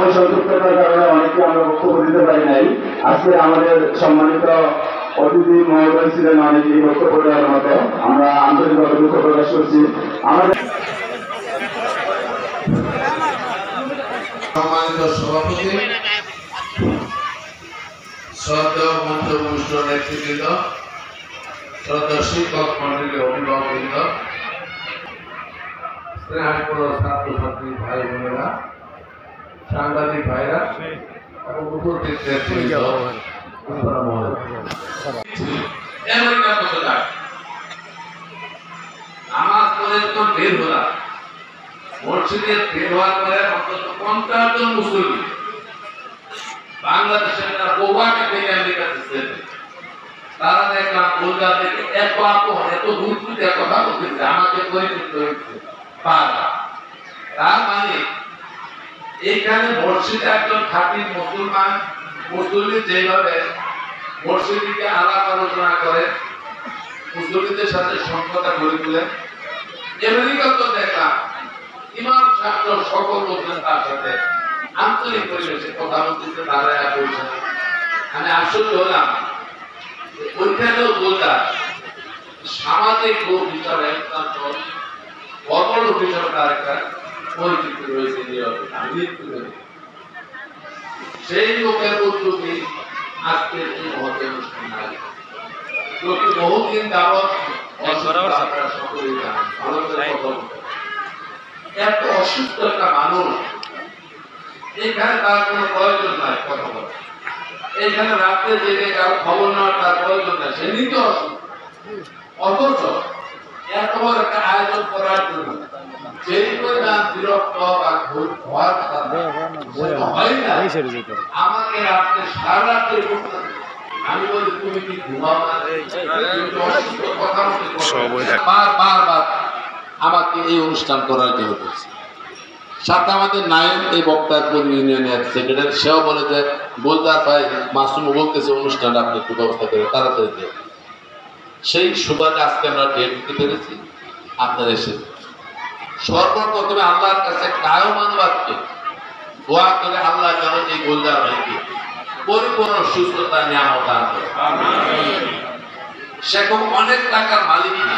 সময় সংক্ষিপ্ততার কারণে অনেকে আমরা বক্তব্য দিতে পারি নাই। আজকে আমাদের সম্মানিত অতিথি মহোদয় ছিলেন অনেকেই বক্তব্য দেওয়ার মতো, আমরা আন্তরিকভাবে দুঃখ প্রকাশ করছি। আমাদের সম্মানিত সভাপতি, শ্রদ্ধেয় মঞ্চভূষ্ট নেতৃবৃন্দ, শ্রদ্ধেয় শিক্ষক মন্ডলী, অভিভাবকবৃন্দ, স্নেহপূর্ণ ছাত্রছাত্রী ভাই বোনেরা, সাংবাদিক ভাইরা এবং উপস্থিত নেতৃবৃন্দ, নামাজ পড়ে তো বের হলাম, মসজিদে বের হওয়ার পরে অন্তত 50 জন মুসলিম বাংলাদেশের তারা গোয়াকে থেকে আমেরিকাতে ছেড়ে তারা দেখলাম কলকাতা থেকে এত দূর থেকে কথা বলতেছে, আমাকে পরিচিত হয়েছে পারা। তার মানে এখানে মসজিদে একজন খাঁটি মুসলমান মুসলিম যেভাবে মসজিদকে আলাপ আলোচনা করে মুসলিমদের সাথে সম্পর্ক গড়ে তোলে, আমেরিকা তো দেখলাম ইমাম ছাত্র সকল লোকজন তার সাথে আন্তরিক পরিবেশে কথা বলতেছে, দাঁড়ায় বলছে। আমি আশ্চর্য হলাম, ওইখানেও বলতাম সামাজিক লোক হিসাবে বড় লোক হিসাবে তার একটা পরিচিতি রয়েছে। সেই লোকের উদ্যোগে আজকে এই মহৎ অনুষ্ঠান আছে, বহুদিন যাবৎ এত অসুস্থ একটা মানুষ, এখানে তার কোনো প্রয়োজন নাই কথা বলা, এখানে রাত্রে জেগে কারো খবর নেওয়ার তার প্রয়োজন নাই, সে নিজে অসুস্থ। অথচ এত বড় একটা আয়োজন করার জন্য যেই পরিমাণ বিরক্ত বা হওয়ার কথা হয় না, আমাকে রাত্রে সারা রাত্রে করতে, আমি বলি তুমি কি ঘুমাও না, অসুস্থ কথা বারবার আমাকে এই অনুষ্ঠান করার জন্য বলছে। সাথে আমাদের নায়েব এই বক্তারপুর ইউনিয়নের সেক্রেটারি, সেও বলে যে বলতার ভাই মাসুম বলতেছে অনুষ্ঠানটা আপনি একটু ব্যবস্থা করে তাড়াতাড়ি দেন। সেই সুবাদে আজকে আমরা ডেট দিতে পেরেছি, আপনারা এসে সর্বপ্রথমে আল্লাহর কাছে কায়মানবাদকে দোয়া করে আল্লাহ যেন এই গোলদার ভাইকে পরিপূর্ণ সুস্থতা নিয়ামত দান করে। সেরকম অনেক টাকার মালিক না,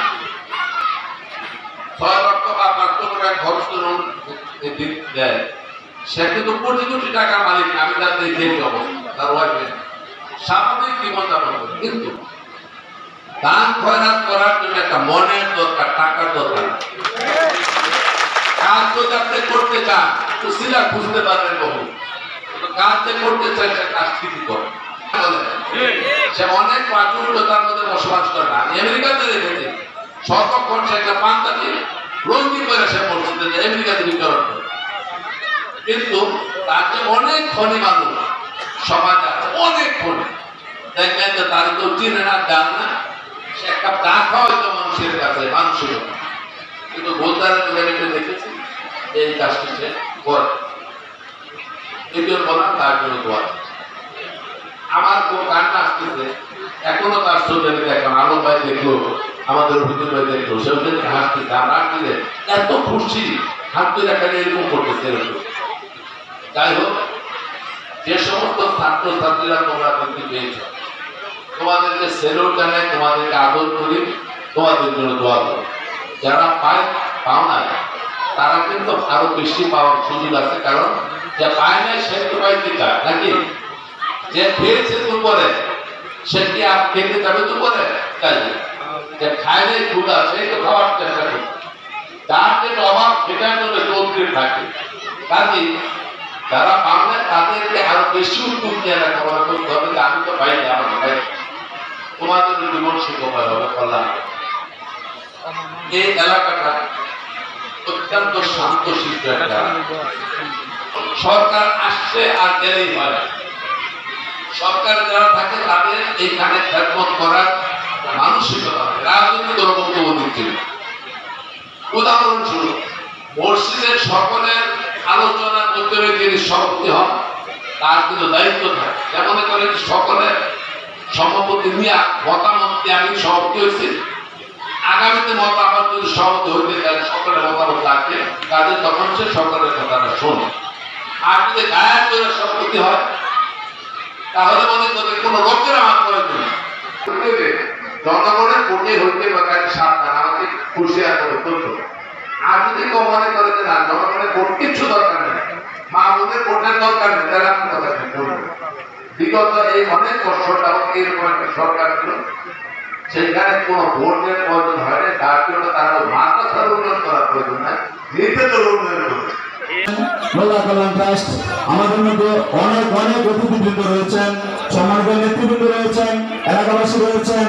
6 লক্ষ বা 5 লক্ষ টাকা খরচ করে দেয়, সে কিন্তু কোটি কোটি টাকার মালিক না। আমি তার দেখি অবস্থা, তার ওয়াইফে স্বাভাবিক জীবনযাপন করে, কিন্তু দান খয়রাত করার জন্য একটা মনের দরকার, টাকার দরকার। কাজ যদি আপনি করতে চান উসিলা খুঁজতে পারবেন বহু, কাজ যে করতে চায় সে কাজ ঠিকই করে। সে অনেক প্রাচুর্যতার মধ্যে বসবাস করে না। আমি আমেরিকাতে দেখেছি সর্বক্ষণ সে একটা পাঞ্জাবি রঙ্গি করে সে মসজিদে আমেরিকাতে বিতরণ করে, কিন্তু তাকে অনেক ধনী মানুষ সমাজ আছে, অনেক ধনী, দেখবেন যে তার কেউ চিনে না, জান না, সে একটা চা খাওয়া হয়তো মানুষের কাছে মানুষের, কিন্তু গোলদারের দেখেছি এই কাজটি সে করে। এই জন্য বললাম তার জন্য দোয়া। আমার খুব কান্না আসতেছে, এখনো তার চোখে দেখলাম, আলম ভাই দেখলো, আমাদের অভিযোগ ভাই দেখলো, সে হাসতেছে, আমরা হাসতেছে, এত খুশি, হাত তুলে খালি এরকম করতেছে এরকম। যাই হোক, যে সমস্ত ছাত্রছাত্রীরা তোমরা বৃদ্ধি পেয়েছ, তোমাদেরকে সেলুট জানাই, তোমাদেরকে আদর করি, তোমাদের জন্য দোয়া করি। যারা পাও না তারা কিন্তু আরো বেশি পাওয়ার সুযোগ আছে, কারণ যে পায় নাই সে তো পাইতে চায় নাকি, যে খেয়েছে দুপুরে সে কি আর খেতে যাবে দুপুরে, তাই যে খায় নাই ক্ষুধা সে তো খাওয়ার চেষ্টা করছে, যার যে অভাব সেটার জন্য চলতে থাকে। কাজে যারা পাবে তাদেরকে আরো বেশি উদ্যোগ নিয়ে লেখাপড়া করতে হবে, যে আমি তো পাই না, আমার ভাই তোমাদের জীবন সুখময় হবে, কল্যাণ। এই এলাকাটা অত্যন্ত শান্ত শিষ্ট একটা, সরকার আসছে আর গেলেই হয়, সরকার যারা থাকে তাদের এইখানে খেদমত করার মানসিকতা, রাজনৈতিক বক্তব্য দিচ্ছে। উদাহরণস্বরূপ মসজিদের সকলের আলোচনার মধ্যে যিনি সভাপতি হন তার কিন্তু দায়িত্ব থাকে, যেমন করেন সকলের সভাপতি নিয়ে মতামত দিয়ে আমি সভাপতি হয়েছি, আগামীতে মতামত যদি সভাপতি হইতে চায় সকলের মতামত লাগবে, কাজে তখন সে সকলের কথাটা শোনে। আর যদি গায়ের করে সম্পত্তি হয় তাহলে মনে করবে কোন লোকের আমার প্রয়োজন জনগণের কোটে হইতে বা কাজে সাবধান আমাকে হুঁশিয়ার করে তুলতো। আর যদি কেউ মনে করে যে না জনগণের কোট কিচ্ছু দরকার নেই, মাহমুদের কোটের দরকার নেই, তাহলে আমি কথা বলবো বিগত এই অনেক বছরটা এইরকম একটা সরকার ছিল সেখানে কোন ভোটের প্রয়োজন হয় না, তার জন্য তারা মাদ্রাসার উন্নয়ন করার প্রয়োজন নাই, নিজেদের উন্নয়ন করবে। মোল্লা কল্যাণ ট্রাস্ট আমাদের মধ্যে অনেক অনেক অতিথিবৃন্দ রয়েছেন, সম্মানিত নেতৃবৃন্দ রয়েছেন, এলাকাবাসী রয়েছেন।